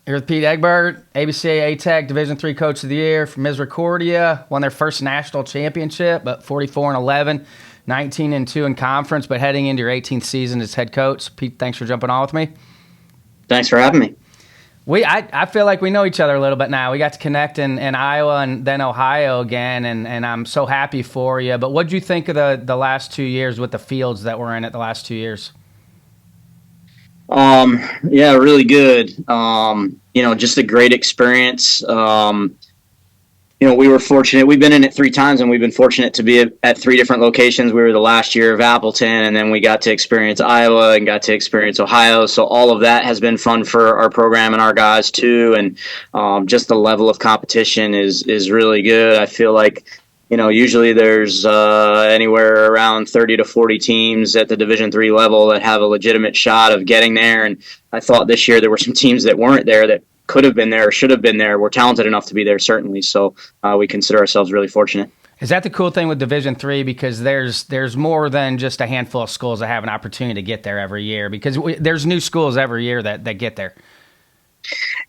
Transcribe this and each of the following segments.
Here with Pete Egbert, ABCA A-Tech Division III Coach of the Year from Misericordia. Won their first national championship, but 44-11, 19-2 in conference, but heading into your 18th season as head coach. Pete, thanks for jumping on with me. Thanks for having me. I feel like we know each other a little bit now. We got to connect in Iowa and then Ohio again, and I'm so happy for you. But what did you think of the last 2 years with the fields that were in it the last 2 years? Yeah, really good. Just a great experience. We were fortunate. We've been in it 3 times, and we've been fortunate to be at 3 different locations. We were the last year of Appleton, and then we got to experience Iowa and got to experience Ohio. So all of that has been fun for our program and our guys too. And just the level of competition is really good. I feel like, usually there's anywhere around 30 to 40 teams at the Division III level that have a legitimate shot of getting there. And I thought this year there were some teams that weren't there that could have been there or should have been there. We're talented enough to be there, certainly. So we consider ourselves really fortunate. Is that the cool thing with Division III? Because there's more than just a handful of schools that have an opportunity to get there every year. Because there's new schools every year that get there.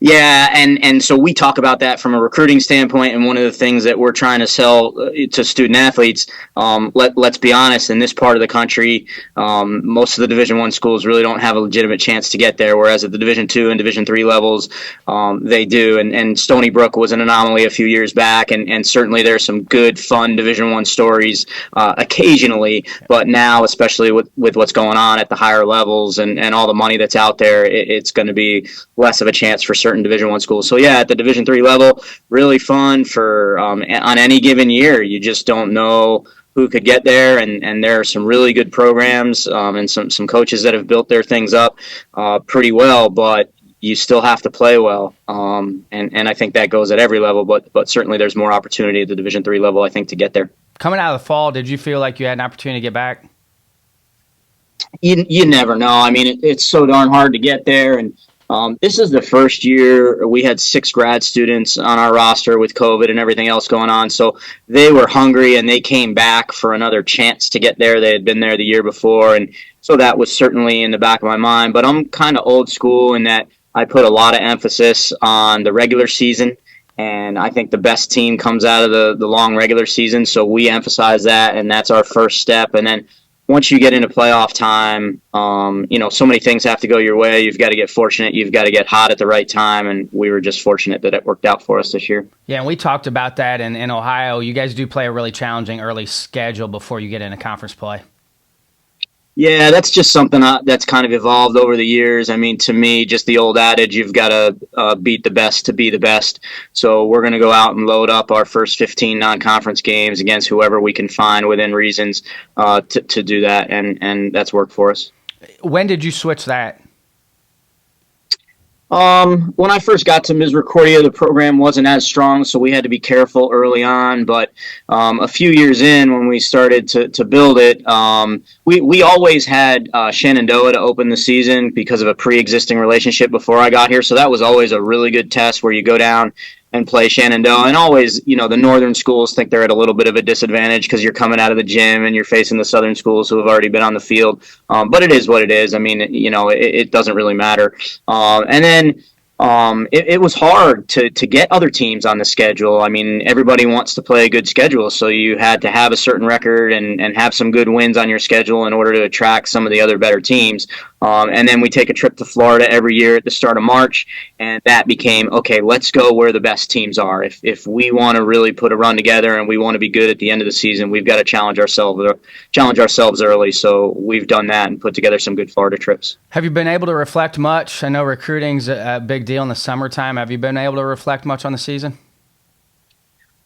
Yeah, and so we talk about that from a recruiting standpoint, and one of the things that we're trying to sell to student athletes, let's be honest, in this part of the country, most of the Division I schools really don't have a legitimate chance to get there, whereas at the Division II and Division III levels, they do. And Stony Brook was an anomaly a few years back, and certainly there's some good, fun Division I stories occasionally, but now, especially with what's going on at the higher levels and all the money that's out there, it's going to be less of a chance for certain Division I schools. So yeah, at the Division III level, really fun for on any given year. You just don't know who could get there, and there are some really good programs and some coaches that have built their things up pretty well, but you still have to play well. And I think that goes at every level, but certainly there's more opportunity at the Division III level, I think, to get there. Coming out of the fall, did you feel like you had an opportunity to get back? You never know. I mean, it's so darn hard to get there, and this is the first year we had 6 grad students on our roster with COVID and everything else going on. So they were hungry and they came back for another chance to get there. They had been there the year before. And so that was certainly in the back of my mind. But I'm kind of old school in that I put a lot of emphasis on the regular season. And I think the best team comes out of the long regular season. So we emphasize that, and that's our first step. And then once you get into playoff time, so many things have to go your way. You've got to get fortunate. You've got to get hot at the right time, and we were just fortunate that it worked out for us this year. Yeah, and we talked about that in Ohio. You guys do play a really challenging early schedule before you get into conference play. Yeah, that's just something that's kind of evolved over the years. I mean, to me, just the old adage, you've got to beat the best to be the best. So we're going to go out and load up our first 15 non-conference games against whoever we can find within reasons to do that, and that's worked for us. When did you switch that? When I first got to Misericordia, the program wasn't as strong, so we had to be careful early on. But a few years in, when we started to build it, we always had Shenandoah to open the season because of a pre-existing relationship before I got here. So that was always a really good test where you go down and play Shenandoah. And always, the northern schools think they're at a little bit of a disadvantage because you're coming out of the gym and you're facing the southern schools who have already been on the field. But it is what it is. I mean, it doesn't really matter. And then it was hard to get other teams on the schedule. I mean, everybody wants to play a good schedule, so you had to have a certain record and have some good wins on your schedule in order to attract some of the other better teams. And then we take a trip to Florida every year at the start of March, and that became, okay, let's go where the best teams are. If we want to really put a run together and we want to be good at the end of the season, we've got to challenge ourselves early. So we've done that and put together some good Florida trips. Have you been able to reflect much? I know recruiting's a big deal in the summertime. Have you been able to reflect much on the season?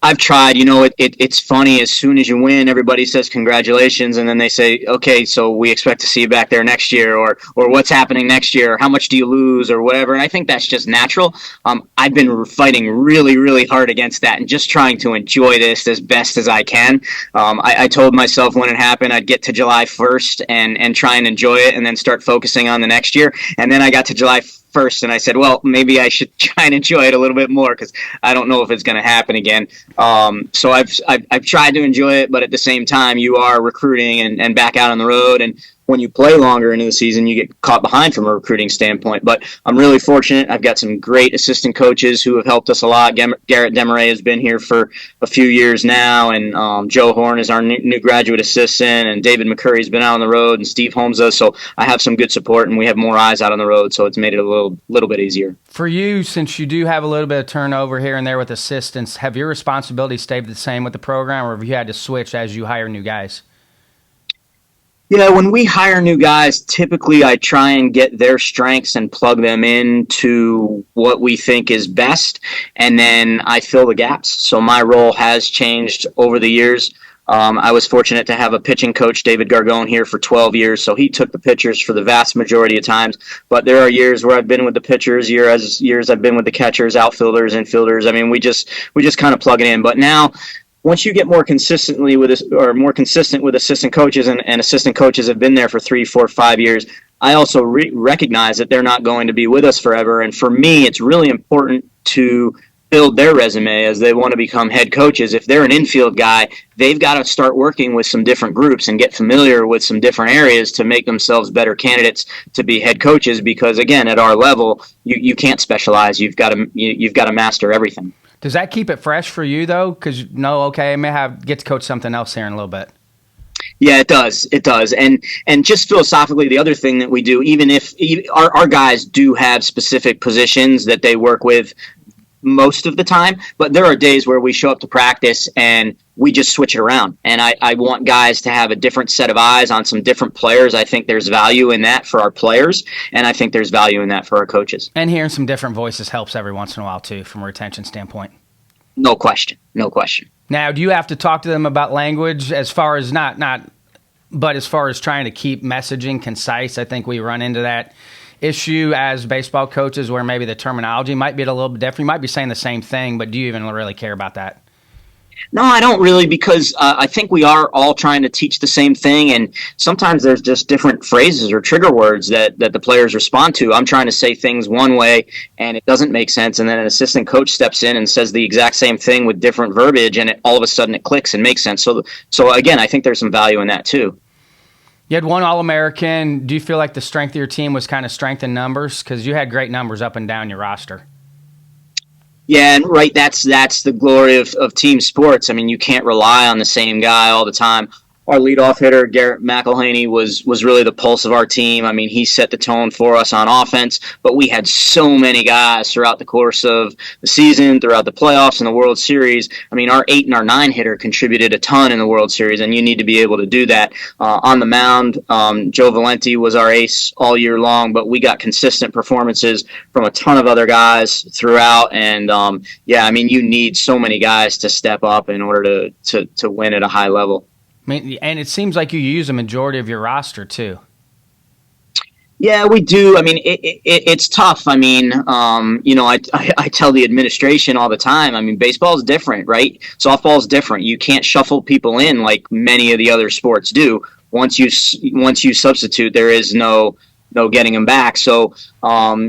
I've tried. It's funny. As soon as you win, everybody says congratulations, and then they say, okay, so we expect to see you back there next year, or what's happening next year, or how much do you lose, or whatever. And I think that's just natural. I've been fighting really, really hard against that and just trying to enjoy this as best as I can. I told myself when it happened I'd get to July 1st and try and enjoy it and then start focusing on the next year. And then I got to July 1st, and I said, well, maybe I should try and enjoy it a little bit more because I don't know if it's going to happen again. So I've tried to enjoy it, but at the same time, you are recruiting and back out on the road, and when you play longer into the season, you get caught behind from a recruiting standpoint. But I'm really fortunate. I've got some great assistant coaches who have helped us a lot. Garrett Demaray has been here for a few years now, and Joe Horn is our new graduate assistant, and David McCurry has been out on the road, and Steve Holmes does. So I have some good support, and we have more eyes out on the road, so it's made it a little bit easier. For you, since you do have a little bit of turnover here and there with assistants, have your responsibilities stayed the same with the program, or have you had to switch as you hire new guys? Yeah, when we hire new guys, typically I try and get their strengths and plug them into what we think is best, and then I fill the gaps. So my role has changed over the years. I was fortunate to have a pitching coach, David Gargone, here for 12 years, so he took the pitchers for the vast majority of times. But there are years where I've been with the pitchers, years I've been with the catchers, outfielders, infielders. I mean, we just kind of plug it in. But now, once you get more consistent with assistant coaches, and assistant coaches have been there for 3, 4, 5 years, I also recognize that they're not going to be with us forever. And for me, it's really important to build their resume as they want to become head coaches. If they're an infield guy, they've got to start working with some different groups and get familiar with some different areas to make themselves better candidates to be head coaches. Because again, at our level, you can't specialize. You've got to master everything. Does that keep it fresh for you, though? Because, I may get to coach something else here in a little bit. Yeah, it does. It does. And just philosophically, the other thing that we do, even if our guys do have specific positions that they work with most of the time, but there are days where we show up to practice and we just switch it around. And I want guys to have a different set of eyes on some different players. I think there's value in that for our players, and I think there's value in that for our coaches. And hearing some different voices helps every once in a while, too, from a retention standpoint. No question. No question. Now, do you have to talk to them about language as far as but as far as trying to keep messaging concise? I think we run into that issue as baseball coaches where maybe the terminology might be a little bit different. You might be saying the same thing, but do you even really care about that? No, I don't really, because I think we are all trying to teach the same thing, and sometimes there's just different phrases or trigger words that the players respond to. I'm trying to say things one way, and it doesn't make sense, and then an assistant coach steps in and says the exact same thing with different verbiage, and all of a sudden it clicks and makes sense. So again, I think there's some value in that too. You had one All-American. Do you feel like the strength of your team was kind of strength in numbers? Because you had great numbers up and down your roster. Yeah, and right, that's the glory of team sports. I mean, you can't rely on the same guy all the time. Our leadoff hitter, Garrett McElhaney, was really the pulse of our team. I mean, he set the tone for us on offense, but we had so many guys throughout the course of the season, throughout the playoffs and the World Series. I mean, our 8 and our 9 hitter contributed a ton in the World Series, and you need to be able to do that. On the mound, Joe Valenti was our ace all year long, but we got consistent performances from a ton of other guys throughout. And, I mean, you need so many guys to step up in order to win at a high level. I mean, and it seems like you use a majority of your roster, too. Yeah, we do. I mean, it's tough. I mean, I tell the administration all the time, I mean, baseball is different, right? Softball is different. You can't shuffle people in like many of the other sports do. Once you substitute, there is no getting them back. So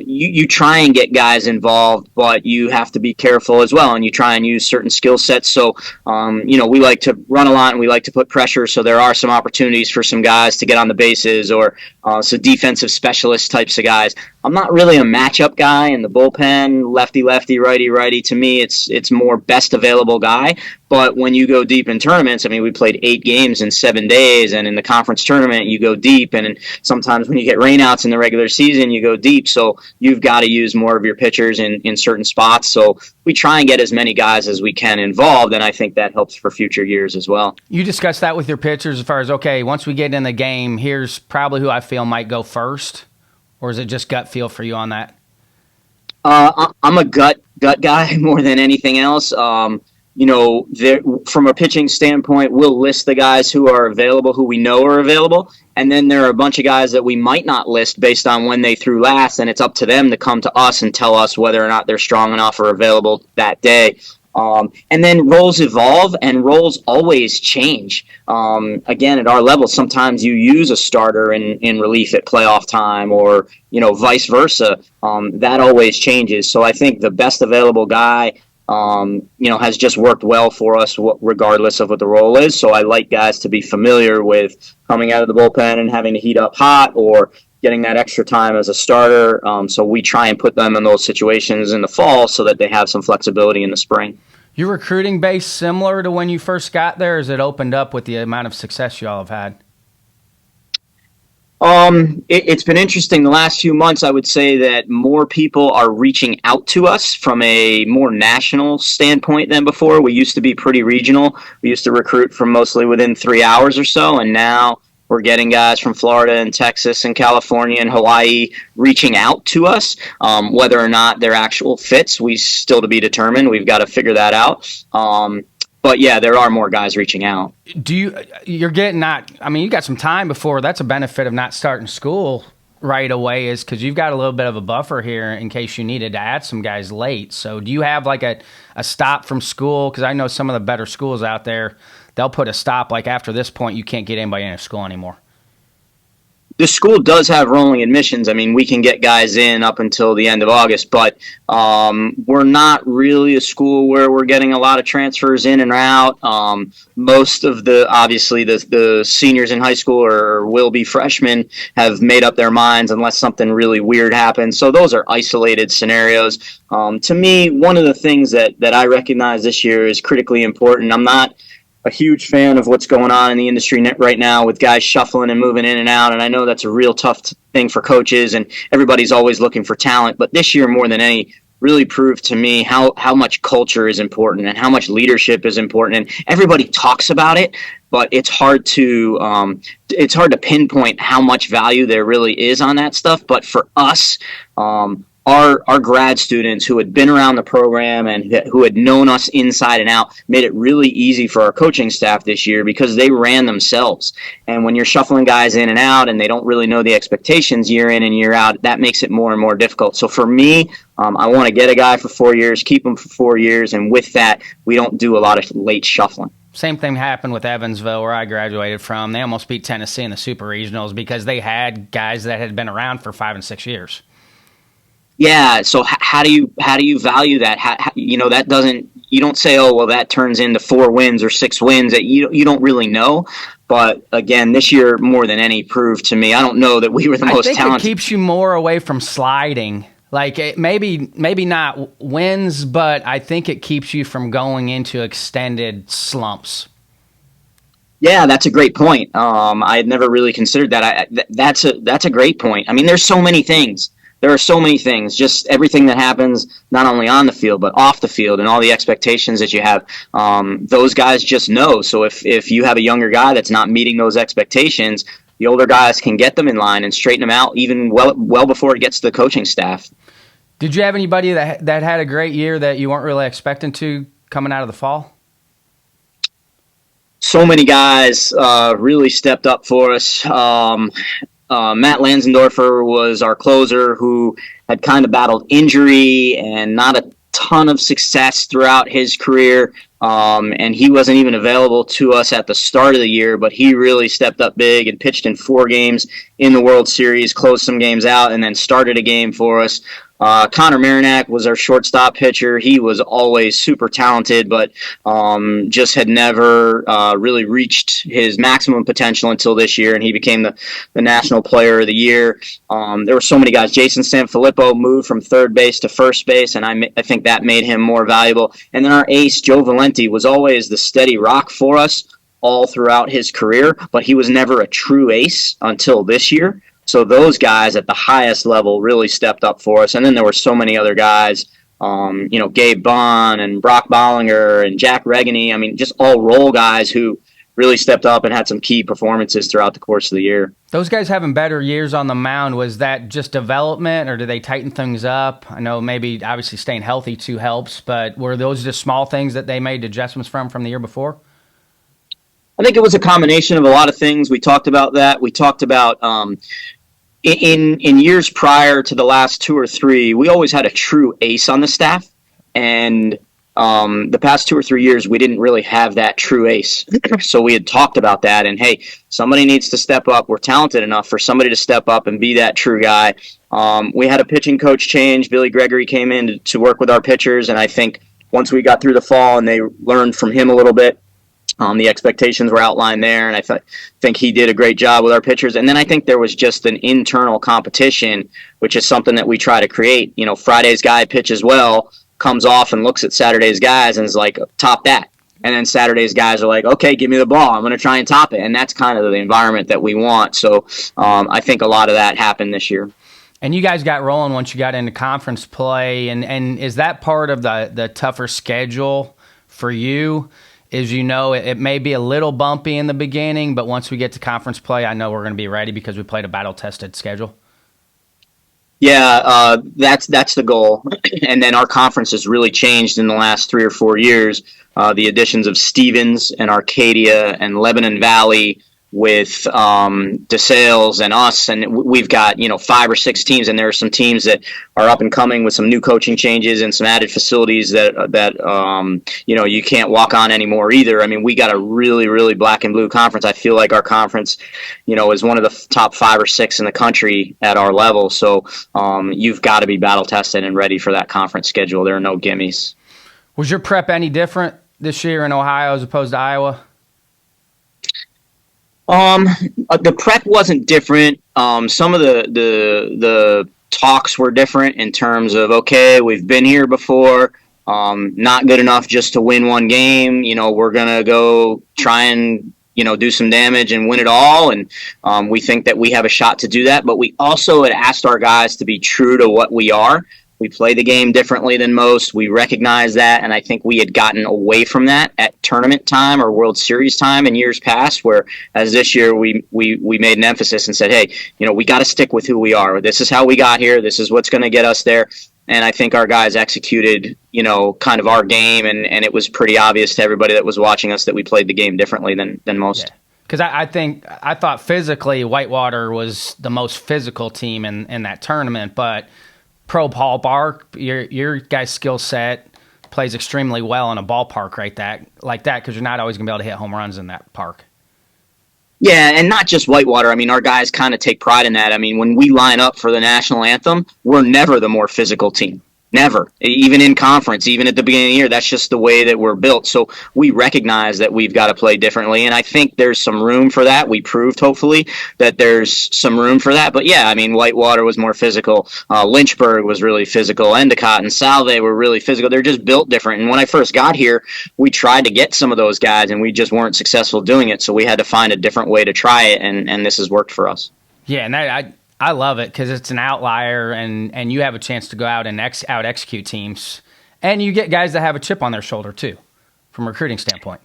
you try and get guys involved, but you have to be careful as well, and you try and use certain skill sets. So, we like to run a lot, and we like to put pressure, so there are some opportunities for some guys to get on the bases, or some defensive specialist types of guys. I'm not really a matchup guy in the bullpen, lefty, righty. To me, it's more best available guy. But when you go deep in tournaments, I mean, we played 8 games in 7 days, and in the conference tournament, you go deep. And sometimes when you get rainouts in the regular season, you go deep. So you've got to use more of your pitchers in certain spots. So we try and get as many guys as we can involved, and I think that helps for future years as well. You discussed that with your pitchers as far as, okay, once we get in the game, here's probably who I feel might go first, or is it just gut feel for you on that? I'm a gut guy more than anything else. From a pitching standpoint, we'll list the guys who are available, who we know are available, and then there are a bunch of guys that we might not list based on when they threw last, and it's up to them to come to us and tell us whether or not they're strong enough or available that day. And then roles evolve, and roles always change. Again, at our level, sometimes you use a starter in relief at playoff time, or vice versa. That always changes. So I think the best available guy has just worked well for us regardless of what the role is. So I like guys to be familiar with coming out of the bullpen and having to heat up hot or getting that extra time as a starter. So we try and put them in those situations in the fall so that they have some flexibility in the spring. Your recruiting base similar to when you first got there? Is it opened up with the amount of success you all have had? It's been interesting the last few months. I would say that more people are reaching out to us from a more national standpoint than before. We used to be pretty regional. We used to recruit from mostly within 3 hours or so, and now we're getting guys from Florida and Texas and California and Hawaii reaching out to us. Whether or not they're actual fits, we still to be determined. We've got to figure that out. But yeah, there are more guys reaching out. You got some time before. That's a benefit of not starting school right away, is because you've got a little bit of a buffer here in case you needed to add some guys late. So do you have like a stop from school? Because I know some of the better schools out there, they'll put a stop, like after this point, you can't get anybody into school anymore. The school does have rolling admissions. I mean, we can get guys in up until the end of August, but we're not really a school where we're getting a lot of transfers in and out. Most of the seniors in high school or will be freshmen have made up their minds unless something really weird happens. So those are isolated scenarios. To me, one of the things that I recognize this year is critically important. I'm not a huge fan of what's going on in the industry right now with guys shuffling and moving in and out. And I know that's a real tough thing for coaches, and everybody's always looking for talent. But this year, more than any, really proved to me how much culture is important and how much leadership is important. And everybody talks about it, but it's hard to pinpoint how much value there really is on that stuff. But for us, our grad students who had been around the program and who had known us inside and out made it really easy for our coaching staff this year because they ran themselves. And when you're shuffling guys in and out and they don't really know the expectations year in and year out, that makes it more and more difficult. So for me, I want to get a guy for 4 years, keep him for 4 years, and with that, we don't do a lot of late shuffling. Same thing happened with Evansville, where I graduated from. They almost beat Tennessee in the Super Regionals because they had guys that had been around for 5 and 6 years. Yeah. So how do you value that? That doesn't. You don't say, oh, well, that turns into 4 wins or 6 wins. That you don't really know. But again, this year more than any proved to me. I don't know that we were the most talented. I think it keeps you more away from sliding. Like maybe not wins, but I think it keeps you from going into extended slumps. Yeah, that's a great point. I had never really considered that. That's a great point. I mean, there's so many things. There are so many things, just everything that happens, not only on the field, but off the field and all the expectations that you have. Those guys just know. So if you have a younger guy that's not meeting those expectations, the older guys can get them in line and straighten them out even well before it gets to the coaching staff. Did you have anybody that had a great year that you weren't really expecting to coming out of the fall? So many guys really stepped up for us. Matt Lansendorfer was our closer who had kind of battled injury and not a ton of success throughout his career. And he wasn't even available to us at the start of the year, but he really stepped up big and pitched in 4 games in the World Series, closed some games out, and then started a game for us. Connor Marinac was our shortstop pitcher. He was always super talented, but just had never really reached his maximum potential until this year, and he became the National Player of the Year. There were so many guys. Jason Sanfilippo moved from third base to first base, and I think that made him more valuable. And then our ace, Joe Valenti, was always the steady rock for us all throughout his career, but he was never a true ace until this year. So those guys at the highest level really stepped up for us. And then there were so many other guys, Gabe Bond and Brock Bollinger and Jack Regany. I mean, just all role guys who really stepped up and had some key performances throughout the course of the year. Those guys having better years on the mound, was that just development or did they tighten things up? I know maybe obviously staying healthy too helps, but were those just small things that they made adjustments from the year before? I think it was a combination of a lot of things. We talked about that. We talked about in years prior to the last 2 or 3, we always had a true ace on the staff. And the past 2 or 3 years, we didn't really have that true ace. So we had talked about that. And, hey, somebody needs to step up. We're talented enough for somebody to step up and be that true guy. We had a pitching coach change. Billy Gregory came in to work with our pitchers, and I think once we got through the fall and they learned from him a little bit, the expectations were outlined there, and I think he did a great job with our pitchers. And then I think there was just an internal competition, which is something that we try to create. Friday's guy pitches well, comes off and looks at Saturday's guys and is like, top that. And then Saturday's guys are like, okay, give me the ball. I'm going to try and top it. And that's kind of the environment that we want. So I think a lot of that happened this year. And you guys got rolling once you got into conference play. And is that part of the tougher schedule for you? It may be a little bumpy in the beginning, but once we get to conference play, I know we're going to be ready because we played a battle-tested schedule. Yeah, that's the goal. And then our conference has really changed in the last 3 or 4 years. The additions of Stevens and Arcadia and Lebanon Valley with DeSales and us, and we've got 5 or 6 teams, and there are some teams that are up and coming with some new coaching changes and some added facilities that you can't walk on anymore either. I mean, we got a really, really black and blue conference. I feel like our conference is one of the top 5 or 6 in the country at our level. So you've got to be battle tested and ready for that conference schedule. There are no gimmies. Was your prep any different this year in Ohio as opposed to Iowa? The prep wasn't different. Some of the talks were different in terms of, okay, we've been here before, not good enough just to win one game. We're going to go try and, do some damage and win it all. And we think that we have a shot to do that. But we also had asked our guys to be true to what we are. We play the game differently than most. We recognize that, and I think we had gotten away from that at tournament time or World Series time in years past, where as this year we made an emphasis and said, hey, we got to stick with who we are. This is how we got here. This is what's going to get us there. And I think our guys executed, kind of our game, and it was pretty obvious to everybody that was watching us that we played the game differently than most. Because I thought physically Whitewater was the most physical team in that tournament, but pro ballpark, your guy's skill set plays extremely well in a ballpark like that because you're not always going to be able to hit home runs in that park. Yeah, and not just Whitewater. I mean, our guys kind of take pride in that. I mean, when we line up for the national anthem, we're never the more physical team. Never. Even in conference, even at the beginning of the year, that's just the way that we're built. So we recognize that we've got to play differently, and I think there's some room for that. We proved, hopefully, that there's some room for that. But, yeah, I mean, Whitewater was more physical. Lynchburg was really physical. Endicott and Salve were really physical. They're just built different. And when I first got here, we tried to get some of those guys, and we just weren't successful doing it. So we had to find a different way to try it, and this has worked for us. Yeah, and I love it because it's an outlier, and you have a chance to go out and out-execute teams. And you get guys that have a chip on their shoulder, too, from a recruiting standpoint.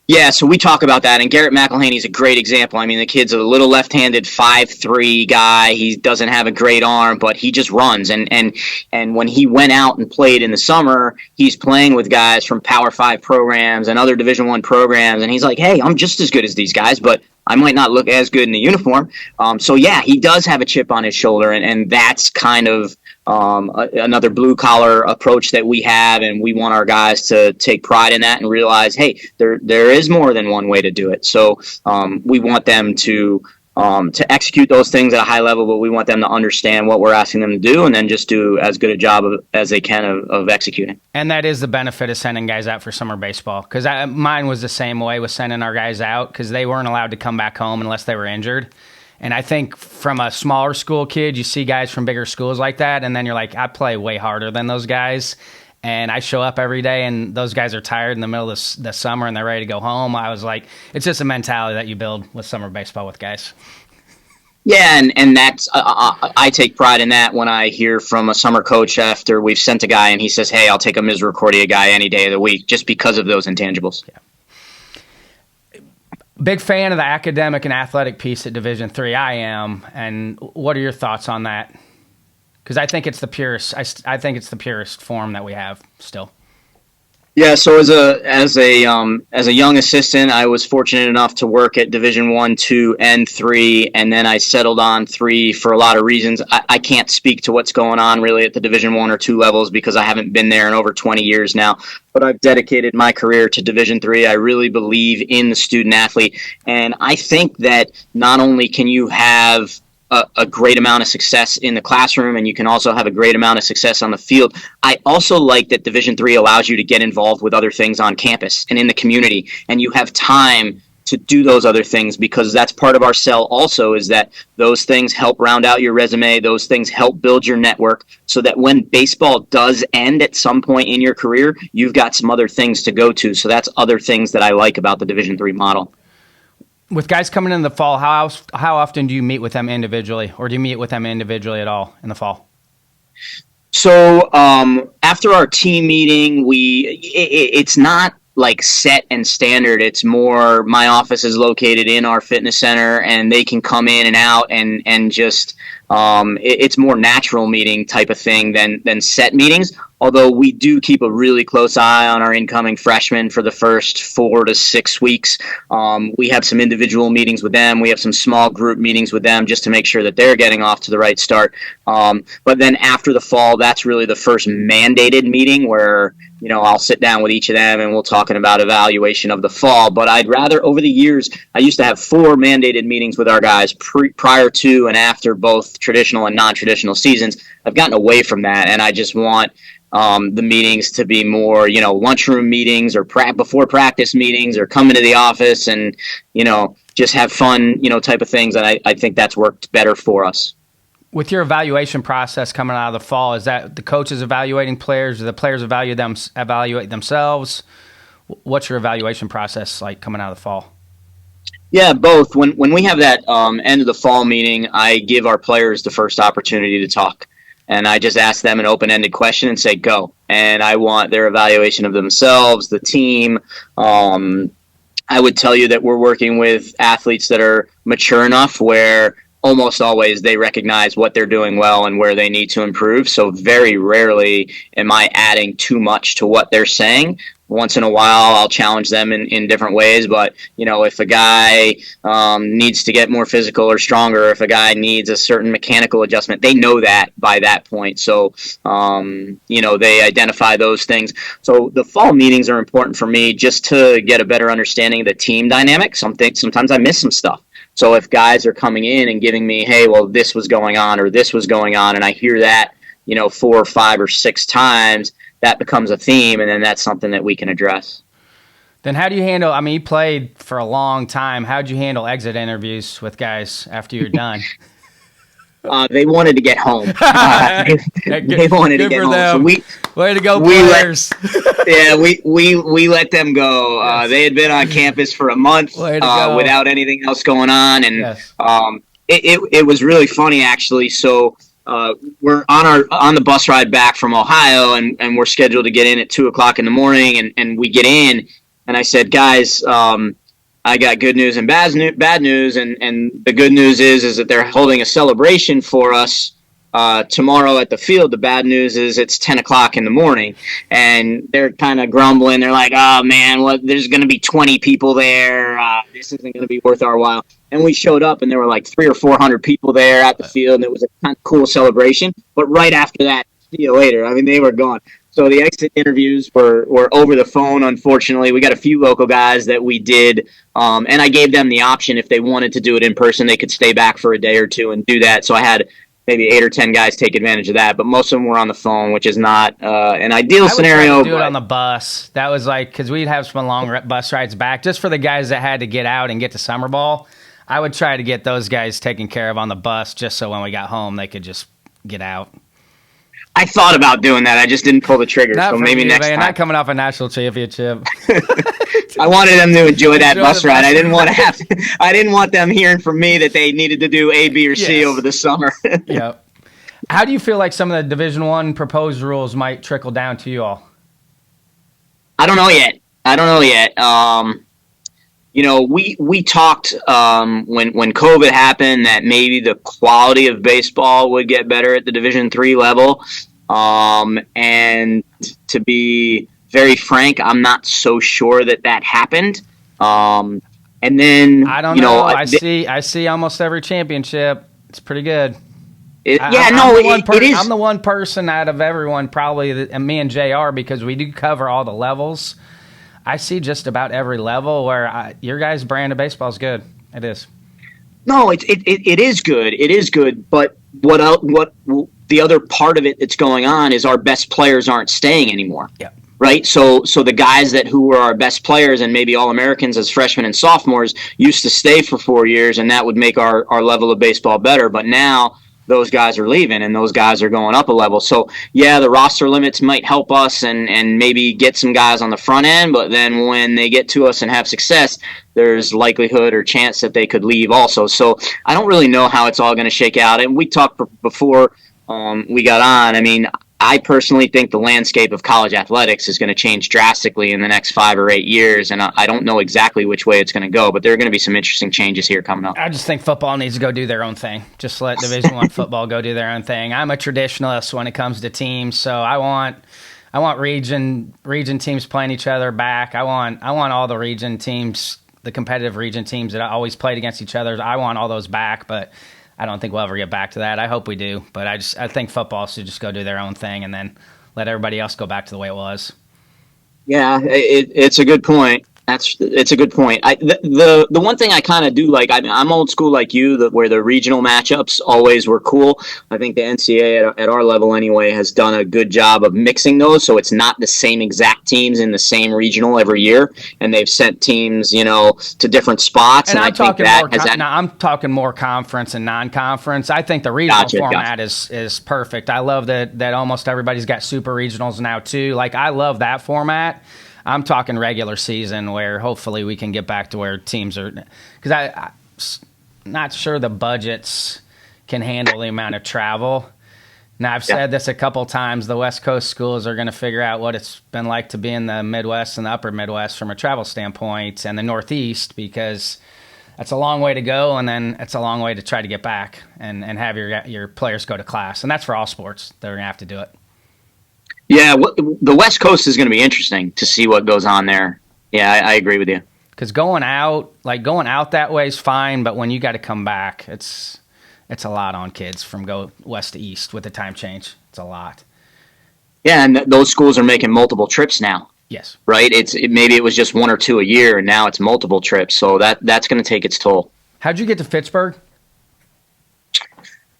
Yeah, so we talk about that, and Garrett McElhaney is a great example. I mean, the kid's a little left-handed 5'3" guy. He doesn't have a great arm, but he just runs. And when he went out and played in the summer, he's playing with guys from Power 5 programs and other Division I programs, and he's like, hey, I'm just as good as these guys, but I might not look as good in the uniform. So, yeah, he does have a chip on his shoulder, and that's kind of another blue-collar approach that we have, and we want our guys to take pride in that and realize, hey, there is more than one way to do it. So we want them to execute those things at a high level, but we want them to understand what we're asking them to do and then just do as good a job as they can of executing. And that is the benefit of sending guys out for summer baseball, because mine was the same way with sending our guys out because they weren't allowed to come back home unless they were injured. And I think from a smaller school kid, you see guys from bigger schools like that, and then you're like, I play way harder than those guys, and I show up every day, and those guys are tired in the middle of the summer, and they're ready to go home. I was like, it's just a mentality that you build with summer baseball with guys. Yeah, and that's I take pride in that when I hear from a summer coach after we've sent a guy, and he says, hey, I'll take a Misericordia guy any day of the week just because of those intangibles. Yeah. Big fan of the academic and athletic piece at Division III. I am. And what are your thoughts on that? Because I think it's the purest. I think it's the purest form that we have still. Yeah, so as a young assistant, I was fortunate enough to work at Division I, II, and III, and then I settled on III for a lot of reasons. I can't speak to what's going on really at the Division I or II levels because I haven't been there in over 20 years now. But I've dedicated my career to Division III. I really believe in the student athlete, and I think that not only can you have a great amount of success in the classroom, and you can also have a great amount of success on the field. I also like that Division III allows you to get involved with other things on campus and in the community, and you have time to do those other things, because that's part of our sell also, is that those things help round out your resume. Those things help build your network, so that when baseball does end at some point in your career, you've got some other things to go to. So that's other things that I like about the Division III model. With guys coming in the fall, how often do you meet with them individually, or do you meet with them individually at all in the fall? So after our team meeting, it's not like set and standard. It's more, my office is located in our fitness center, and they can come in and out, and just it's more natural meeting type of thing than set meetings. Although we do keep a really close eye on our incoming freshmen for the first 4 to 6 weeks. We have some individual meetings with them. We have some small group meetings with them just to make sure that they're getting off to the right start. But then after the fall, that's really the first mandated meeting where, I'll sit down with each of them and we'll talking about evaluation of the fall. But I'd rather, over the years, I used to have 4 mandated meetings with our guys prior to and after both traditional and non-traditional seasons. I've gotten away from that, and I just want the meetings to be more, lunchroom meetings, or before practice meetings, or come into the office and, just have fun, type of things. And I think that's worked better for us. With your evaluation process coming out of the fall, is that the coaches evaluating players, or the players evaluate themselves? What's your evaluation process like coming out of the fall? Yeah, both. When we have that end of the fall meeting, I give our players the first opportunity to talk. And I just ask them an open-ended question and say, go. And I want their evaluation of themselves, the team. I would tell you that we're working with athletes that are mature enough where almost always they recognize what they're doing well and where they need to improve. So very rarely am I adding too much to what they're saying. Once in a while, I'll challenge them in different ways. But, if a guy needs to get more physical or stronger, if a guy needs a certain mechanical adjustment, they know that by that point. So, they identify those things. So the fall meetings are important for me just to get a better understanding of the team dynamic. Sometimes I miss some stuff. So if guys are coming in and giving me, hey, well, this was going on or this was going on, and I hear that, 4 or 5 or 6 times, that becomes a theme, and then that's something that we can address. Then how do you handle, you played for a long time. How'd you handle exit interviews with guys after you're done? They wanted to get home. They wanted to get home. Them. So way to go, players. We let them go. Yes. They had been on campus for a month without anything else going on, and yes. It was really funny, actually. So we're on the bus ride back from Ohio, and we're scheduled to get in at 2:00 in the morning, and we get in, and I said, guys, I got good news and bad news, and the good news is that they're holding a celebration for us tomorrow at the field. The bad news is it's 10:00 in the morning, and they're kind of grumbling. They're like, oh man, there's going to be 20 people there. This isn't going to be worth our while. And we showed up, and there were like 300 or 400 people there at the field, and it was a kind of cool celebration. But right after that, see you later. They were gone. So the exit interviews were over the phone, unfortunately. We got a few local guys that we did, and I gave them the option if they wanted to do it in person, they could stay back for a day or two and do that. So I had maybe 8 or 10 guys take advantage of that, but most of them were on the phone, which is not an ideal scenario. I would try to do it on the bus. That was because we'd have some long bus rides back just for the guys that had to get out and get to summer ball. I would try to get those guys taken care of on the bus just so when we got home they could just get out. I thought about doing that. I just didn't pull the trigger. So maybe next time. Not coming off a national championship. I wanted them to enjoy that bus ride. I didn't want them hearing from me that they needed to do A, B, or C over the summer. Yep. How do you feel like some of the Division I proposed rules might trickle down to you all? I don't know yet. We talked when COVID happened that maybe the quality of baseball would get better at the Division III level. And to be very frank, I'm not so sure that happened. And then I don't know. I see almost every championship. It's pretty good. It is. I'm the one person out of everyone, probably, and me and JR, because we do cover all the levels. I see just about every level where your guys' brand of baseball is good. It is. No, it is good. It is good, but what the other part of it that's going on is our best players aren't staying anymore. Yeah. Right. So the guys who were our best players and maybe all Americans as freshmen and sophomores used to stay for 4 years, and that would make our level of baseball better. But now those guys are leaving and those guys are going up a level. So yeah, the roster limits might help us and maybe get some guys on the front end, but then when they get to us and have success, there's likelihood or chance that they could leave also. So I don't really know how it's all going to shake out. And we talked before we got on. I mean, I personally think the landscape of college athletics is going to change drastically in the next 5 or 8 years, and I don't know exactly which way it's going to go, but there are going to be some interesting changes here coming up. I just think football needs to go do their own thing. Just let Division I football go do their own thing. I'm a traditionalist when it comes to teams, so I want region teams playing each other back. I want all the region teams, the competitive region teams that always played against each other. I want all those back, but I don't think we'll ever get back to that. I hope we do, but I think football should just go do their own thing and then let everybody else go back to the way it was. Yeah, it's a good point. It's a good point. The one thing I kind of do like, I'm old school like you, where the regional matchups always were cool. I think the NCAA at our level anyway has done a good job of mixing those, so it's not the same exact teams in the same regional every year, and they've sent teams, to different spots. And I'm talking more conference and non-conference. I think the regional format is perfect. I love that almost everybody's got super regionals now too. Like, I love that format. I'm talking regular season where hopefully we can get back to where teams are, because I'm not sure the budgets can handle the amount of travel. Now, I've said this a couple times, the West Coast schools are going to figure out what it's been like to be in the Midwest and the upper Midwest from a travel standpoint, and the Northeast, because that's a long way to go, and then it's a long way to try to get back and have your players go to class. And that's for all sports. They're going to have to do it. Yeah, the West Coast is going to be interesting to see what goes on there. Yeah, I agree with you. Because going out that way is fine, but when you got to come back, it's a lot on kids from go west to east with the time change. It's a lot. Yeah, and those schools are making multiple trips now. Yes. Right? Maybe it was just 1 or 2 a year, and now it's multiple trips. So that's going to take its toll. How'd you get to Fitchburg?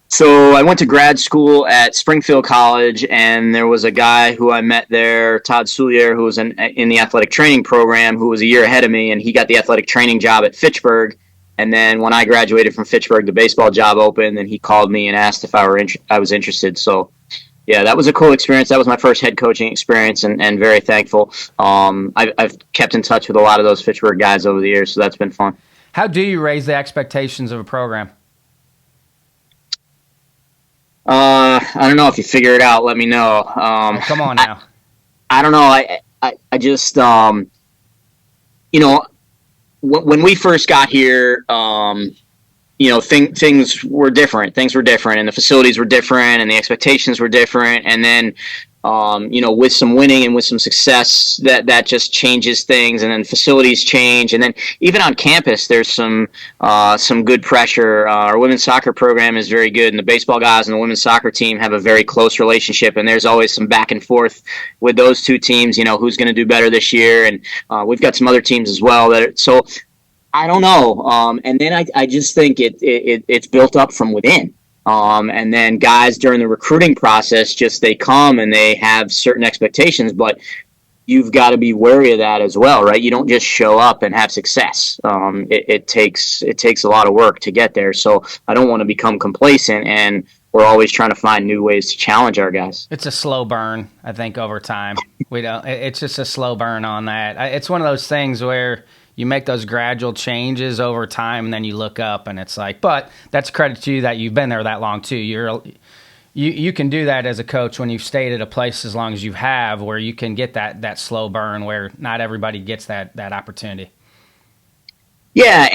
So I went to grad school at Springfield College, and there was a guy who I met there, Todd Soulier, who was in the athletic training program, who was a year ahead of me, and he got the athletic training job at Fitchburg. And then when I graduated from Fitchburg, the baseball job opened, and he called me and asked if I was interested. So, yeah, that was a cool experience. That was my first head coaching experience, and very thankful. I've kept in touch with a lot of those Fitchburg guys over the years, so that's been fun. How do you raise the expectations of a program? I don't know. If you figure it out, let me know. Come on now. I don't know. I just, when we first got here, things were different. Things were different, and the facilities were different, and the expectations were different. And then, with some winning and with some success, that just changes things. And then facilities change, and then even on campus, there's some good pressure. Our women's soccer program is very good, and the baseball guys and the women's soccer team have a very close relationship. And there's always some back and forth with those two teams. Who's going to do better this year? And we've got some other teams as well so. I don't know. And then I just think it's built up from within. And then guys during the recruiting process, they come and they have certain expectations, but you've got to be wary of that as well, right? You don't just show up and have success. It takes a lot of work to get there. So I don't want to become complacent, and we're always trying to find new ways to challenge our guys. It's a slow burn, I think, over time. It's just a slow burn on that. It's one of those things where you make those gradual changes over time, and then you look up, and it's like, but that's credit to you that you've been there that long too. You can do that as a coach when you've stayed at a place as long as you have, where you can get that slow burn where not everybody gets that opportunity. Yeah,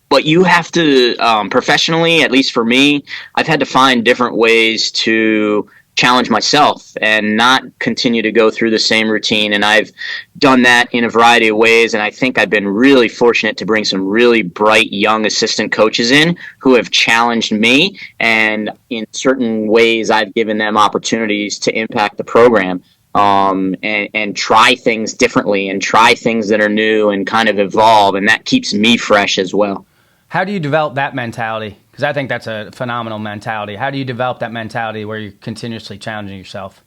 but you have to professionally, at least for me, I've had to find different ways to challenge myself and not continue to go through the same routine. And I've done that in a variety of ways. And I think I've been really fortunate to bring some really bright young assistant coaches in who have challenged me. And in certain ways, I've given them opportunities to impact the program, and try things differently and try things that are new and kind of evolve. And that keeps me fresh as well. How do you develop that mentality? Because I think that's a phenomenal mentality. How do you develop that mentality where you're continuously challenging yourself?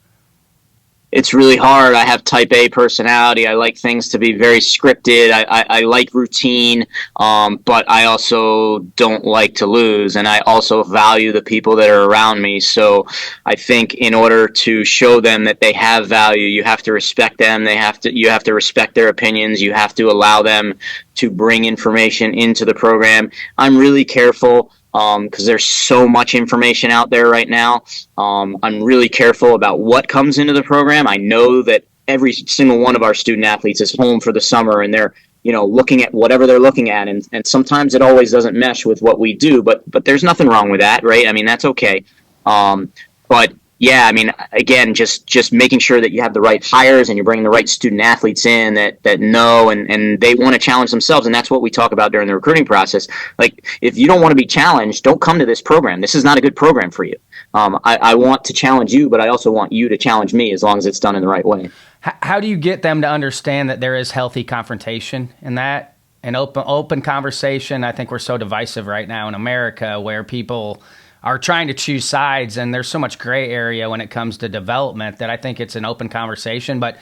It's really hard. I have type A personality. I like things to be very scripted. I like routine, but I also don't like to lose, and I also value the people that are around me. So I think in order to show them that they have value, you have to respect them. You have to respect their opinions. You have to allow them to bring information into the program. I'm really careful because there's so much information out there right now. I'm really careful about what comes into the program. I know that every single one of our student athletes is home for the summer, and they're looking at whatever they're looking at, and sometimes it always doesn't mesh with what we do, but there's nothing wrong with that, right? I mean, that's okay. But yeah, I mean, again, just making sure that you have the right hires and you're bringing the right student athletes in that know and they want to challenge themselves. And that's what we talk about during the recruiting process. Like, if you don't want to be challenged, don't come to this program. This is not a good program for you. I want to challenge you, but I also want you to challenge me as long as it's done in the right way. How do you get them to understand that there is healthy confrontation in that? An open conversation. I think we're so divisive right now in America where people are trying to choose sides, and there's so much gray area when it comes to development that I think it's an open conversation. But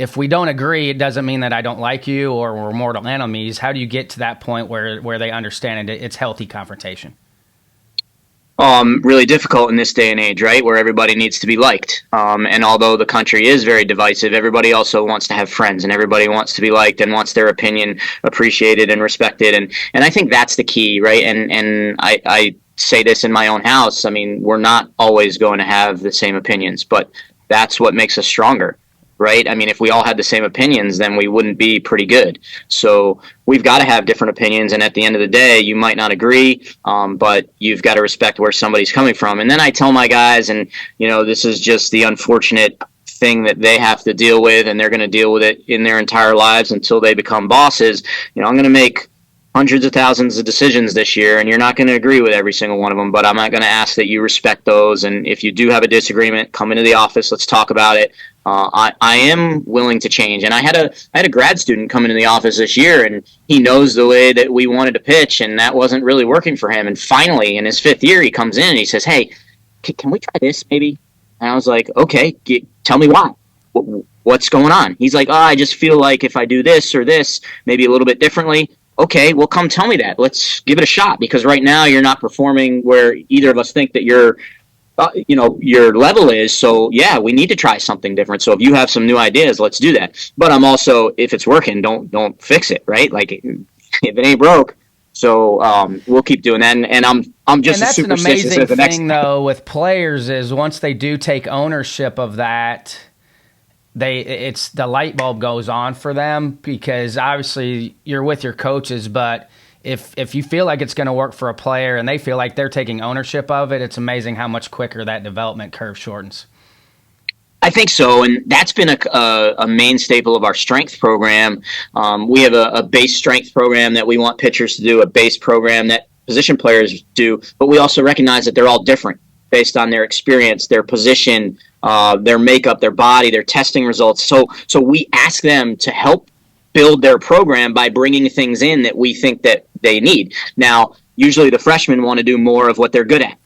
if we don't agree, it doesn't mean that I don't like you or we're mortal enemies. How do you get to that point where they understand it's healthy confrontation? Really difficult in this day and age, right, where everybody needs to be liked. And although the country is very divisive, everybody also wants to have friends, and everybody wants to be liked and wants their opinion appreciated and respected. And I think that's the key, right? And I say this in my own house. I mean, we're not always going to have the same opinions, but that's what makes us stronger, right? I mean, if we all had the same opinions, then we wouldn't be pretty good. So we've got to have different opinions, and at the end of the day, you might not agree, but you've got to respect where somebody's coming from. And then I tell my guys, and this is just the unfortunate thing that they have to deal with, and they're going to deal with it in their entire lives until they become bosses. I'm going to make hundreds of thousands of decisions this year, and you're not going to agree with every single one of them, but I'm not going to ask that you respect those. And if you do have a disagreement, come into the office, let's talk about it. I am willing to change. And I had a grad student come into the office this year, and he knows the way that we wanted to pitch, and that wasn't really working for him. And finally, in his 5th year, he comes in and he says, "Hey, can we try this maybe?" And I was like, "Okay, tell me why. What's going on?" He's like, "Oh, I just feel like if I do this or this, maybe a little bit differently." Okay, well, come tell me that. Let's give it a shot, because right now you're not performing where either of us think that your level is. So yeah, we need to try something different. So if you have some new ideas, let's do that. But I'm also, if it's working, don't fix it, right? Like, if it ain't broke. So we'll keep doing that. And I'm just as superstitious. And that's an amazing thing, though, with players is once they do take ownership of that, it's the light bulb goes on for them, because obviously you're with your coaches, but if you feel like it's going to work for a player and they feel like they're taking ownership of it, it's amazing how much quicker that development curve shortens. I think so, and that's been a main staple of our strength program. We have a base strength program that we want pitchers to do, a base program that position players do, but we also recognize that they're all different based on their experience, their position, their makeup, their body, their testing results. So we ask them to help build their program by bringing things in that we think that they need. Now, usually the freshmen want to do more of what they're good at,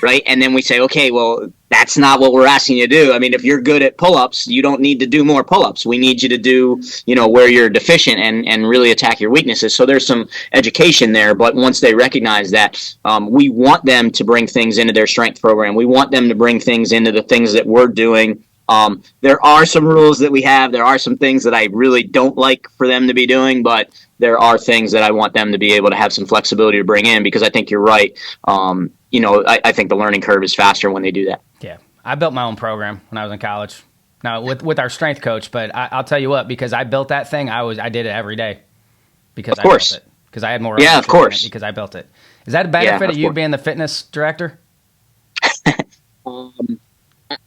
right? And then we say, okay, well, that's not what we're asking you to do. I mean, if you're good at pull-ups, you don't need to do more pull-ups. We need you to do, where you're deficient and really attack your weaknesses. So there's some education there, but once they recognize that, we want them to bring things into their strength program. We want them to bring things into the things that we're doing. There are some rules that we have. There are some things that I really don't like for them to be doing, but there are things that I want them to be able to have some flexibility to bring in, because I think you're right. I think the learning curve is faster when they do that. Yeah. I built my own program when I was in college. Now with our strength coach, but I'll tell you what, because I built that thing, I did it every day because I built it. Because I had more. Yeah, of course. Because I built it. Is that a benefit of you being the fitness director?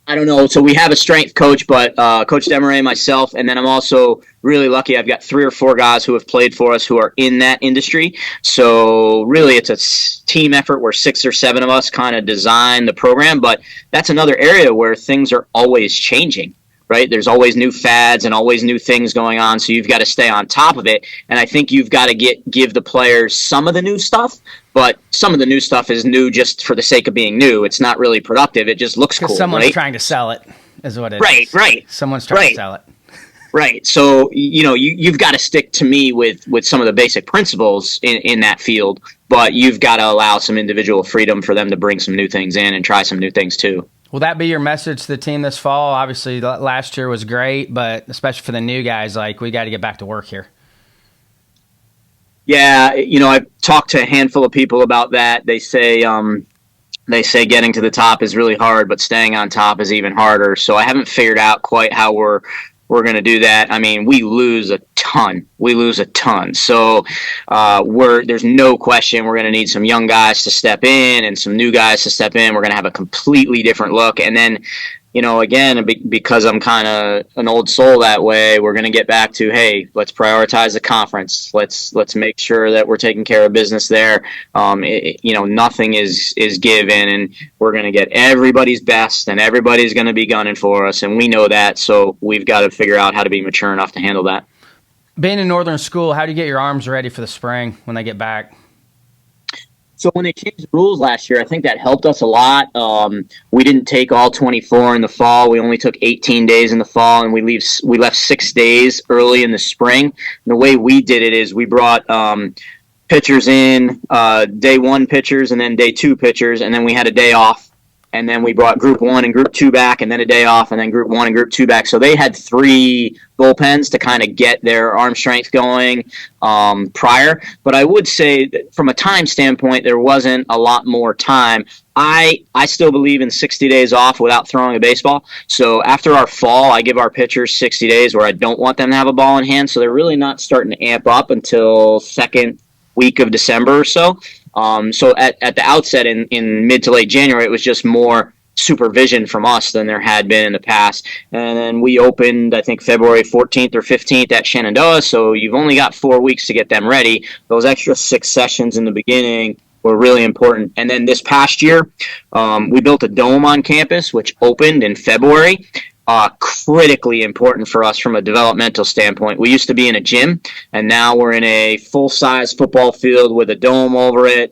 I don't know. So we have a strength coach, but Coach Demaray, myself, and then I'm also really lucky. I've got 3 or 4 guys who have played for us who are in that industry. So really it's a team effort where 6 or 7 of us kind of design the program. But that's another area where things are always changing, right? There's always new fads and always new things going on, so you've got to stay on top of it. And I think you've got to give the players some of the new stuff, but some of the new stuff is new just for the sake of being new. It's not really productive. It just looks cool, someone's trying to sell it, is what it is. Right. Someone's trying to sell it. Right. So, you've got to stick to me with some of the basic principles in that field, but you've got to allow some individual freedom for them to bring some new things in and try some new things too. Will that be your message to the team this fall? Obviously, last year was great, but especially for the new guys, like, we got to get back to work here. Yeah, I've talked to a handful of people about that. They say getting to the top is really hard, but staying on top is even harder. So I haven't figured out quite how we're going to do that. I mean, we lose a ton. So there's no question we're going to need some young guys to step in and some new guys to step in. We're going to have a completely different look. And then, again, because I'm kind of an old soul that way, we're going to get back to, hey, let's prioritize the conference. Let's make sure that we're taking care of business there. Nothing is given, and we're going to get everybody's best, and everybody's going to be gunning for us, and we know that. So we've got to figure out how to be mature enough to handle that. Being in Northern school, how do you get your arms ready for the spring when they get back? So when they changed the rules last year, I think that helped us a lot. We didn't take all 24 in the fall. We only took 18 days in the fall, and we left 6 days early in the spring. And the way we did it is we brought pitchers in, day one pitchers, and then day two pitchers, and then we had a day off. And then we brought group 1 and group 2 back, and then a day off, and then group 1 and group 2 back. So they had 3 bullpens to kind of get their arm strength going prior. But I would say that from a time standpoint, there wasn't a lot more time. I still believe in 60 days off without throwing a baseball. So after our fall, I give our pitchers 60 days where I don't want them to have a ball in hand. So they're really not starting to amp up until second week of December or so. So at the outset in mid to late January, it was just more supervision from us than there had been in the past. And then we opened, I think, February 14th or 15th at Shenandoah, so you've only got 4 weeks to get them ready. Those extra 6 sessions in the beginning were really important. And then this past year, we built a dome on campus, which opened in February. Critically important for us from a developmental standpoint. We used to be in a gym, and now we're in a full-size football field with a dome over it.